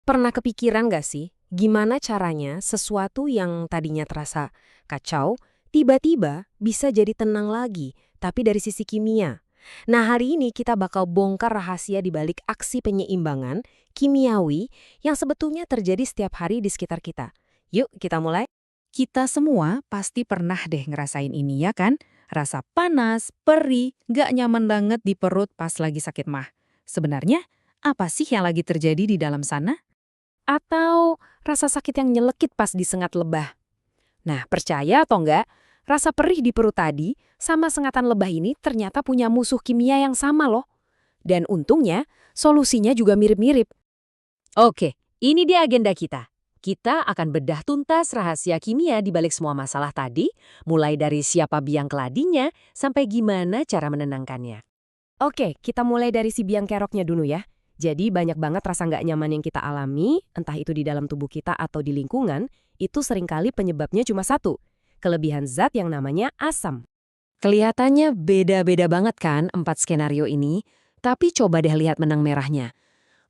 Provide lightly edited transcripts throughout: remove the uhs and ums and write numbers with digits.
Pernah kepikiran nggak sih, gimana caranya sesuatu yang tadinya terasa kacau, tiba-tiba bisa jadi tenang lagi, tapi dari sisi kimia? Nah, hari ini kita bakal bongkar rahasia di balik aksi penyeimbangan kimiawi yang sebetulnya terjadi setiap hari di sekitar kita. Yuk, kita mulai. Kita semua pasti pernah deh ngerasain ini ya kan? Rasa panas, perih, gak nyaman banget di perut pas lagi sakit mah. Sebenarnya, apa sih yang lagi terjadi di dalam sana? Atau rasa sakit yang nyelekit pas disengat lebah. Nah, percaya atau enggak, rasa perih di perut tadi sama sengatan lebah ini ternyata punya musuh kimia yang sama loh. Dan untungnya, solusinya juga mirip-mirip. Oke, ini dia agenda kita. Kita akan bedah tuntas rahasia kimia di balik semua masalah tadi, mulai dari siapa biang keladinya sampai gimana cara menenangkannya. Oke, kita mulai dari si biang keroknya dulu ya. Jadi banyak banget rasa nggak nyaman yang kita alami, entah itu di dalam tubuh kita atau di lingkungan, itu seringkali penyebabnya cuma satu, kelebihan zat yang namanya asam. Kelihatannya beda-beda banget kan 4 skenario ini, tapi coba deh lihat benang merahnya.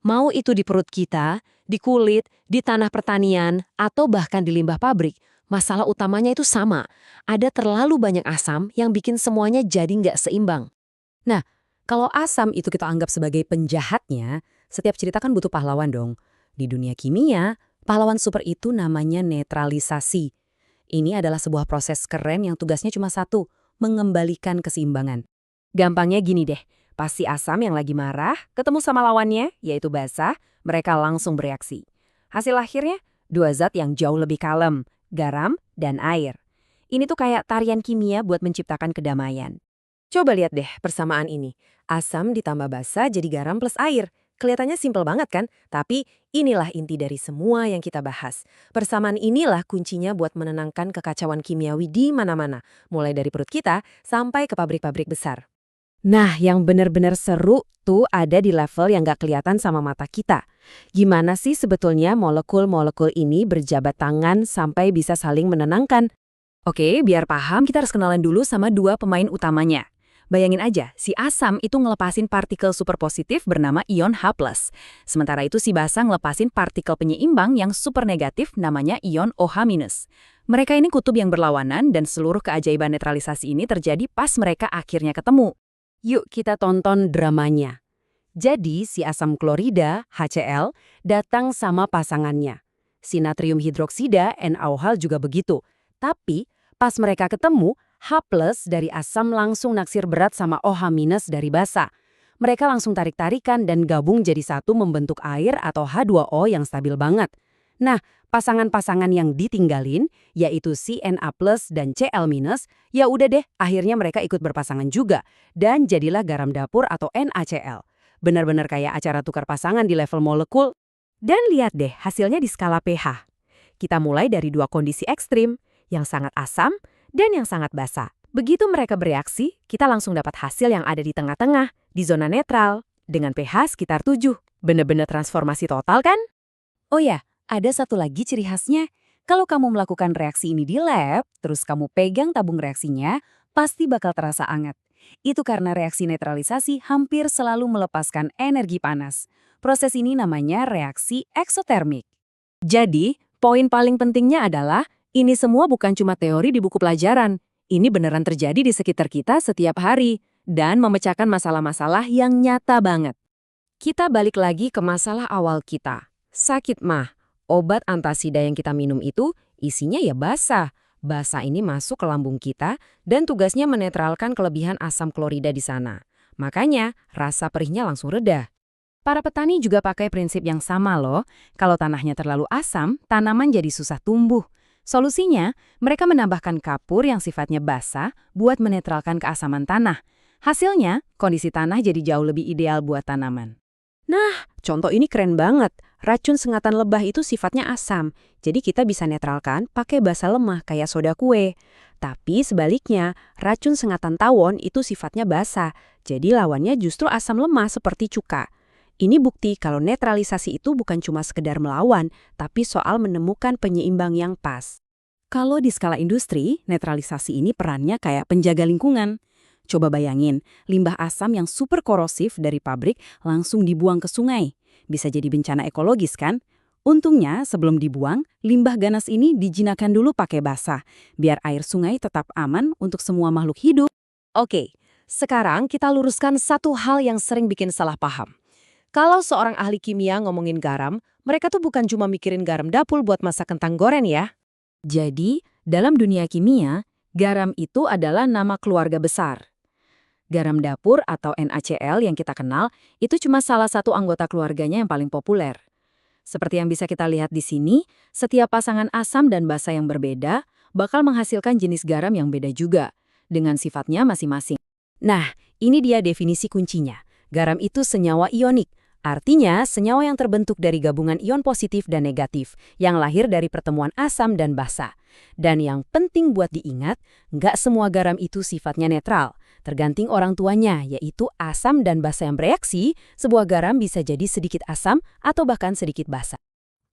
Mau itu di perut kita, di kulit, di tanah pertanian, atau bahkan di limbah pabrik, masalah utamanya itu sama. Ada terlalu banyak asam yang bikin semuanya jadi nggak seimbang. Nah, kalau asam itu kita anggap sebagai penjahatnya, setiap cerita kan butuh pahlawan dong. Di dunia kimia, pahlawan super itu namanya netralisasi. Ini adalah sebuah proses keren yang tugasnya cuma satu, mengembalikan keseimbangan. Gampangnya gini deh, pasti asam yang lagi marah, ketemu sama lawannya, yaitu basa, mereka langsung bereaksi. Hasil akhirnya, dua zat yang jauh lebih kalem, garam dan air. Ini tuh kayak tarian kimia buat menciptakan kedamaian. Coba lihat deh persamaan ini. Asam ditambah basa jadi garam plus air. Kelihatannya simpel banget kan? Tapi inilah inti dari semua yang kita bahas. Persamaan inilah kuncinya buat menenangkan kekacauan kimiawi di mana-mana. Mulai dari perut kita sampai ke pabrik-pabrik besar. Nah, yang benar-benar seru tuh ada di level yang nggak kelihatan sama mata kita. Gimana sih sebetulnya molekul-molekul ini berjabat tangan sampai bisa saling menenangkan? Oke, biar paham kita harus kenalan dulu sama dua pemain utamanya. Bayangin aja, si asam itu ngelepasin partikel superpositif bernama ion H+. Sementara itu si basa ngelepasin partikel penyeimbang yang super negatif namanya ion OH-. Mereka ini kutub yang berlawanan dan seluruh keajaiban netralisasi ini terjadi pas mereka akhirnya ketemu. Yuk kita tonton dramanya. Jadi si asam klorida, HCl, datang sama pasangannya. Si natrium hidroksida, NaOH juga begitu. Tapi pas mereka ketemu, H+ dari asam langsung naksir berat sama OH- dari basa. Mereka langsung tarik-tarikan dan gabung jadi satu membentuk air atau H2O yang stabil banget. Nah, pasangan-pasangan yang ditinggalin, yaitu si Na+ dan Cl-, ya udah deh, akhirnya mereka ikut berpasangan juga. Dan jadilah garam dapur atau NaCl. Benar-benar kayak acara tukar pasangan di level molekul. Dan lihat deh hasilnya di skala pH. Kita mulai dari dua kondisi ekstrim, yang sangat asam dan yang sangat basa. Begitu mereka bereaksi, kita langsung dapat hasil yang ada di tengah-tengah, di zona netral, dengan pH sekitar 7. Bener-bener transformasi total kan? Oh ya, ada satu lagi ciri khasnya. Kalau kamu melakukan reaksi ini di lab, terus kamu pegang tabung reaksinya, pasti bakal terasa hangat. Itu karena reaksi netralisasi hampir selalu melepaskan energi panas. Proses ini namanya reaksi eksotermik. Jadi, poin paling pentingnya adalah ini semua bukan cuma teori di buku pelajaran. Ini beneran terjadi di sekitar kita setiap hari dan memecahkan masalah-masalah yang nyata banget. Kita balik lagi ke masalah awal kita. Sakit mah. Obat antasida yang kita minum itu isinya ya basa. Basa ini masuk ke lambung kita dan tugasnya menetralkan kelebihan asam klorida di sana. Makanya rasa perihnya langsung reda. Para petani juga pakai prinsip yang sama loh. Kalau tanahnya terlalu asam, tanaman jadi susah tumbuh. Solusinya, mereka menambahkan kapur yang sifatnya basah buat menetralkan keasaman tanah. Hasilnya, kondisi tanah jadi jauh lebih ideal buat tanaman. Nah, contoh ini keren banget. Racun sengatan lebah itu sifatnya asam, jadi kita bisa netralkan pakai basa lemah kayak soda kue. Tapi sebaliknya, racun sengatan tawon itu sifatnya basa, jadi lawannya justru asam lemah seperti cuka. Ini bukti kalau netralisasi itu bukan cuma sekedar melawan, tapi soal menemukan penyeimbang yang pas. Kalau di skala industri, netralisasi ini perannya kayak penjaga lingkungan. Coba bayangin, limbah asam yang super korosif dari pabrik langsung dibuang ke sungai. Bisa jadi bencana ekologis kan? Untungnya, sebelum dibuang, limbah ganas ini dijinakkan dulu pakai basah, biar air sungai tetap aman untuk semua makhluk hidup. Oke, sekarang kita luruskan satu hal yang sering bikin salah paham. Kalau seorang ahli kimia ngomongin garam, mereka tuh bukan cuma mikirin garam dapur buat masak kentang goreng ya. Jadi, dalam dunia kimia, garam itu adalah nama keluarga besar. Garam dapur atau NaCl yang kita kenal itu cuma salah satu anggota keluarganya yang paling populer. Seperti yang bisa kita lihat di sini, setiap pasangan asam dan basa yang berbeda bakal menghasilkan jenis garam yang beda juga, dengan sifatnya masing-masing. Nah, ini dia definisi kuncinya. Garam itu senyawa ionik, artinya senyawa yang terbentuk dari gabungan ion positif dan negatif, yang lahir dari pertemuan asam dan basa. Dan yang penting buat diingat, nggak semua garam itu sifatnya netral. Tergantung orang tuanya, yaitu asam dan basa yang bereaksi, sebuah garam bisa jadi sedikit asam atau bahkan sedikit basa.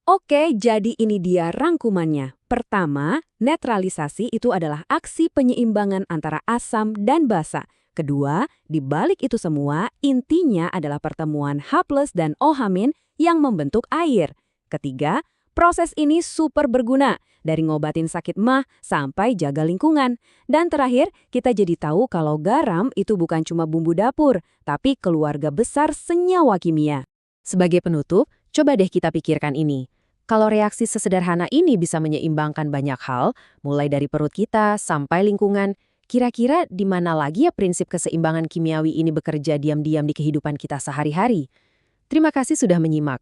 Oke, jadi ini dia rangkumannya. Pertama, netralisasi itu adalah aksi penyeimbangan antara asam dan basa. Kedua, di balik itu semua, intinya adalah pertemuan H+ dan OH- yang membentuk air. Ketiga, proses ini super berguna, dari ngobatin sakit mah sampai jaga lingkungan. Dan terakhir, kita jadi tahu kalau garam itu bukan cuma bumbu dapur, tapi keluarga besar senyawa kimia. Sebagai penutup, coba deh kita pikirkan ini. Kalau reaksi sesederhana ini bisa menyeimbangkan banyak hal, mulai dari perut kita sampai lingkungan, kira-kira di mana lagi ya prinsip keseimbangan kimiawi ini bekerja diam-diam di kehidupan kita sehari-hari? Terima kasih sudah menyimak.